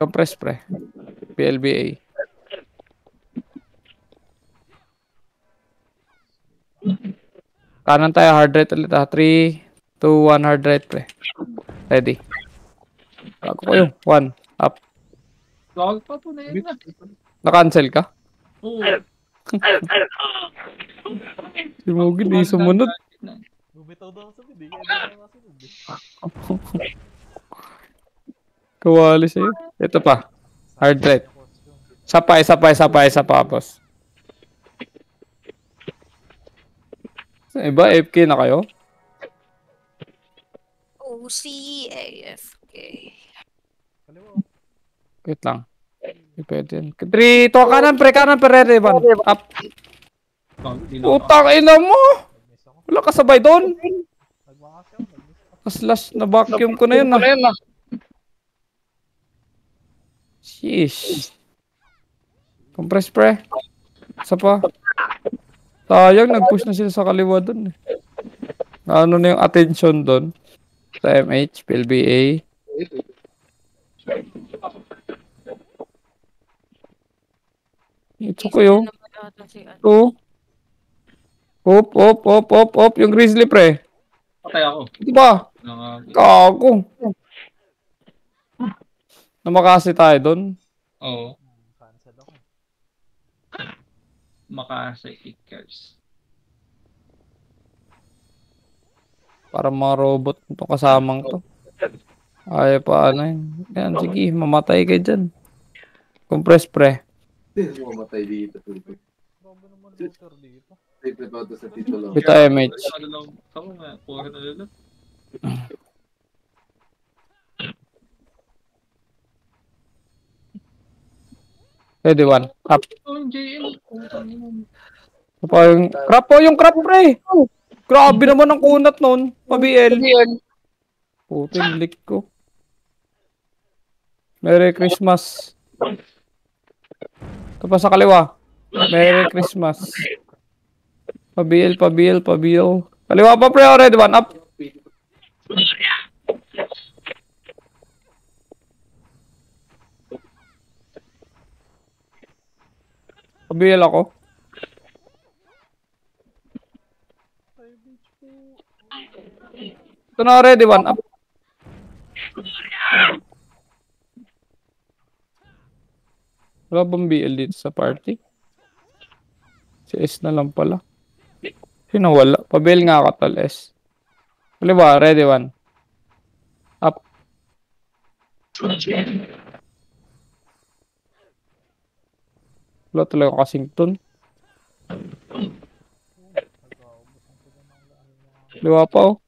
Compress, pre. PLBA. Kanan tayo, hard right ulit, ah. 3, 2, 1, hard right, pre. Ready. Bago ko yun. 1. Up.
Gago pa po na yun na.
Na-cancel ka?
Oo.
Si Mugi, di sumunod.
Bumitaw daw sa hindi kaya daw masunod.
Kawali sa'yo. Ito pa. Hard right. Isa pa, boss. Sa iba, AFK na kayo?
OCAFK.
Kaliwa.
Wait lang. Hindi pwede yan. 3, to kanan, pre, ready, 1. Up.
Gago, di na ako.
Utang ina mo!
Nag-miss ako.
Wala kasabay doon.
Nagmakas ako. Nag-miss ako.
Slash na vacuum ko na yun, ah. Sheesh. Compress, pre. Isa pa. Sayang, nag-push na sila sa kaliwa doon, eh. Ano na yung attention doon? Sa MH, PLBA. Ito ko yun.
Naman ata si ano.
Ito. Op. Yung grizzly, pre.
Patay ako.
Ito ba? Kago. Namakasi tayo doon.
Oo.
Cancel ako.
Makasa kickers.
Para mga robot ito kasamang to. Ay pa ano yun. Yan, sige, mamatay kayo dyan. Compress, pre.
Mamatay dito.
Grabe naman looter dito.
Secret auto sa titulo.
Bita MH.
Ano lang, tama nga, puro na lang.
Ready, one. Up.
Oh, yung JM. Putang ina.
Ito pa yung crap, pre. Grabe naman ang kunat nun. Pa-BL. Putin, lick ko. Merry Christmas. Ito pa sa kaliwa. Merry Christmas. Pa-BL. Kaliwa pa, pre. Ready, one. Up. Pa-BL ako. Ito na, ready, one. Up. Wala bang BL dito sa party? Si S na lang pala. Sino wala? Pa-BL nga ako, tol S. Kaliwa, ready, one. Up. Wala talaga kasing ton. Kaliwa pa, oh.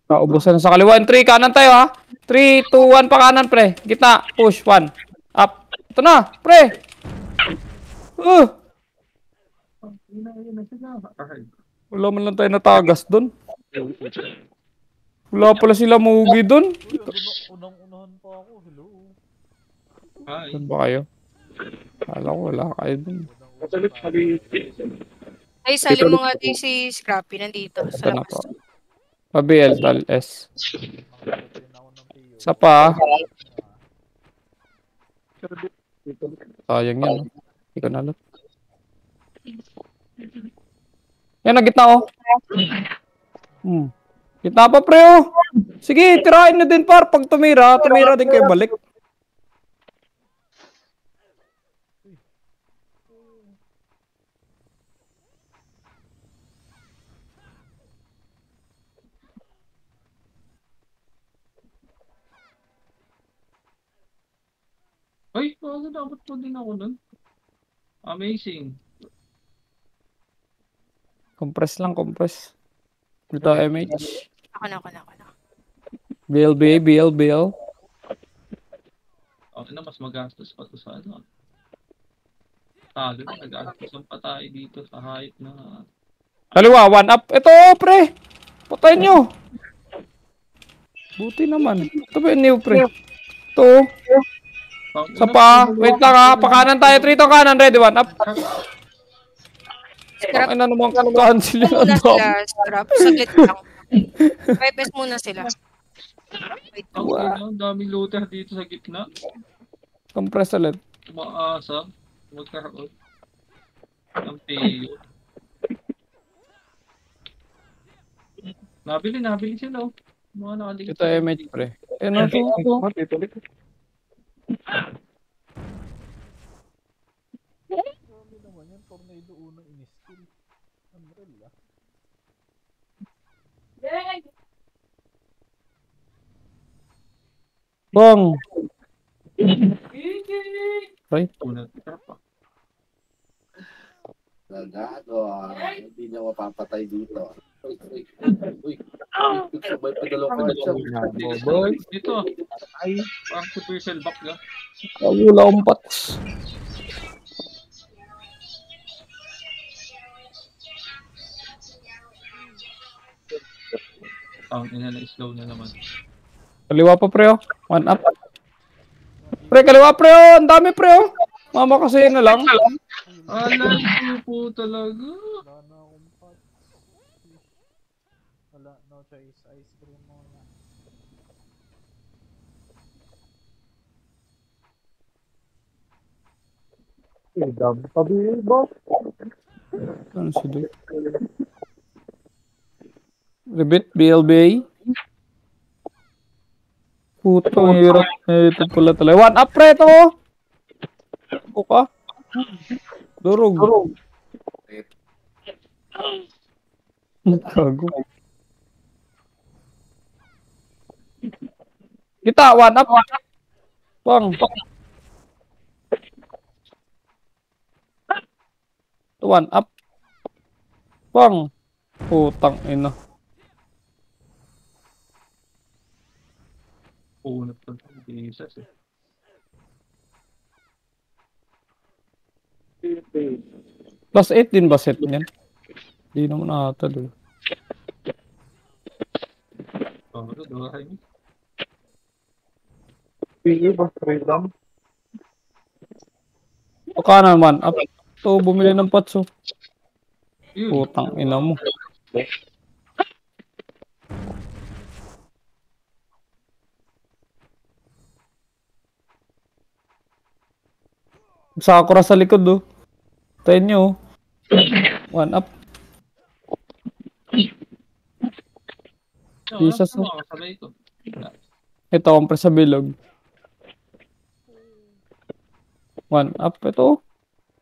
Naubusan na sa kaliwa. 3, kanan tayo, ha? 3, 2, 1 pa kanan, pre. Gitna. Push, 1. Up. Ito na, pre. Wala man lang tayo natagas doon. Wala pala sila mugi doon.
Unang-unahan pa ako. Hello.
Hi.
Saan ba kayo? Kala ko wala kayo doon.
Ay, sali mo nga din si Scrappy nandito sa
Ito na
labas.
po. Pa-BL, tal S. Sa pa. Sayang yan. Hindi ko nalot. Yan, na gitna, oh. Gitna pa, pre, oh. Sige, tirahin na din, par. Pag tumira din kayo balik.
Ay, dapat po din ako nun. Amazing.
Compress lang, compress. Ito, MH.
Ako na.
BL.
Okay na, mas magastos pa to sa ano. Talo na, nagastos ang patay dito sa height na...
Kaliwa, 1 up. Ito, oh, pre. Patay nyo. Buti naman. Ito ba yung new, pre? Ito. Sa pa. Wait lang, ha. Pakanan tayo. 3 to kanan. Ready, 1 up.
Scrap
Ay na naman cancel yun.
muna sila, Scrap. Saglit lang. 5S muna sila. Wait.
Ang daming looter dito sa gitna.
Compress ulit.
Umaasa. Magkaroon. Ang payo. Nabili sila, oh. Mga nakaligit.
Ito, MH, pre. Ano ito?
Grabe naman yan. Tornado unang in-skill. Unreal, ah.
Bong. Right.
Unang pa.
Lagado, hindi niya mapapatay dito. Uy, sabay pa dalawa ka siya.
Dito, ay, parang super cell back na.
Wala akong pats.
Ang ina na slow na naman.
Kaliwa pa, pre, oh. 1 up. Pre, kaliwa, pre, oh. Ang dami, pre, oh. Mama kasi na lang.
Alam ko po talaga.
Wala na akong pot. Wala, no choice. Ice cream muna.
Ano si Doy? Rebit, BLBA. Putang hirap. Ito pala talaga. One up, pre, ito. Ako ka. Durog. Gago. Kita, one up. Bang. One up. Bang. Putang ina.
Punot pa sa Jesus eh.
Plus 8 din ba set niyan? Hindi naman ata doon.
Oh, dorahay mo.
O kanan man. Up. Ito, bumili ng patso.
Yun.
Putang ina mo. Sakura sa likod, oh. Tayo nyo, oh. One up. Jesus,
Ano,
oh.
sabay ko.
Ito, kompres sa bilog. One up. Ito, oh.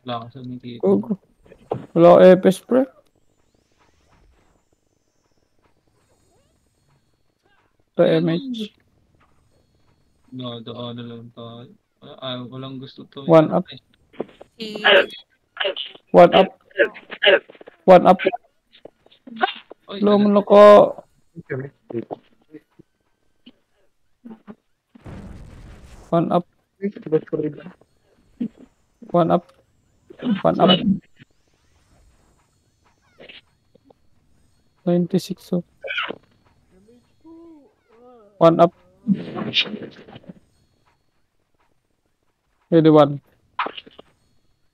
Wala ka sa nakikita.
Gogo. Wala ka EPS, pre. Ito, MH.
Nadaan na lang tayo. Ay, walang gusto to.
One up.
Si
One up. One up.
Oy,
Wala mo
ano?
na ko. One up. One up. One up. 96, oh. One up. Ready one.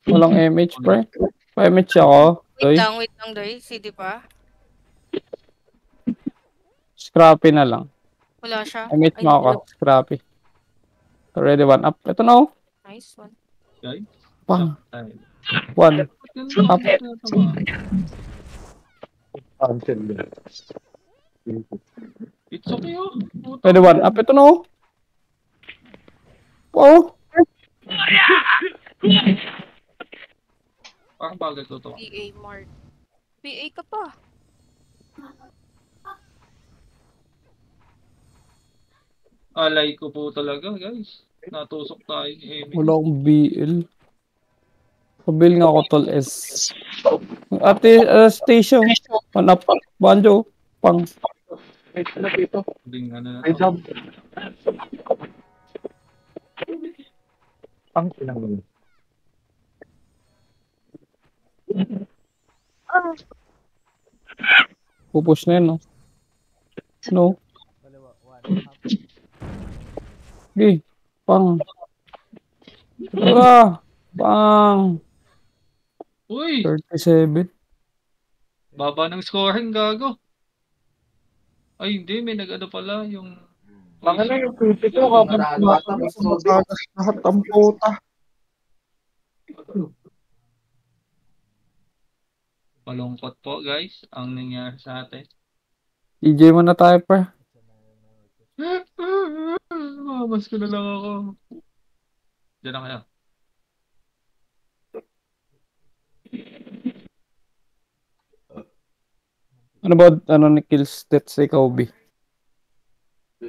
Walang MH, pre. Pa-MH ako. Doy.
wait lang, Doy. CD pa?
Scrappy na lang.
Wala siya.
MH
Ay,
mo ako. Scrappy. Ready one up. Ito na, oh.
Nice one.
Guys,
Pang.
tayo.
One. Up.
It's okay, oh. Puta.
Ready one up. Ito na, oh. Wow.
Parang bagay ko to.
PA Mart. PA ka pa.
Alay ko po talaga, guys. Natusok tayo ni Amy.
Wala akong BL. Pabil nga ako, tol S. Ate, station. One up. Banjo. Pang.
Ding, ano na
Ay,
to.
job. Ang sinang
Pupush na yun, no? No.
Kaliwa, one up.
Okay. Pang. Ah. Pang.
Uy!
37.
Baba ng scoring, gago. Ay, hindi. May nag-ano pala yung...
Baka na yung pipi ko kapag matagas lahat ang puta.
Malungkot po, guys, ang nangyari sa atin.
DJ mo na tayo, pa.
Mamas ko na lang ako. Diyan na kayo.
Ano ba, ano ni Kills Stats sa ikaw, B?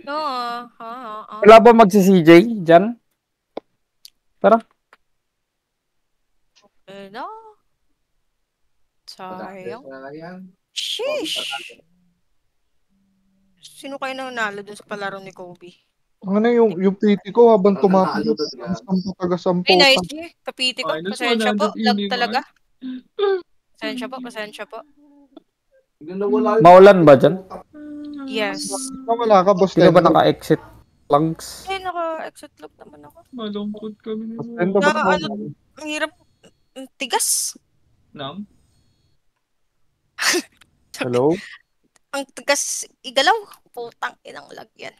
No,
Wala ba magsi-CJ dyan? Tara.
no. Sayang. Sheesh. Sino kayo nanalo dun sa palaro ni Kobe?
Ano yung PT ko habang tumatakbo ang patagas ang
Ay,
puta.
nice. Kapiti ko.
Minus
Pasensya po.
100
Lag
ini,
talaga. Pasensya po.
Maulan ba dyan?
Yes.
Wala ka, boss.
Sino ba naka-exit lungs?
Eh, naka-exit log naman ako.
Malungkot kami ni mo.
Endo ba?
Ang hirap. Ang tigas.
Nam?
Hello?
Ang tigas igalaw. Putang inang lag yan.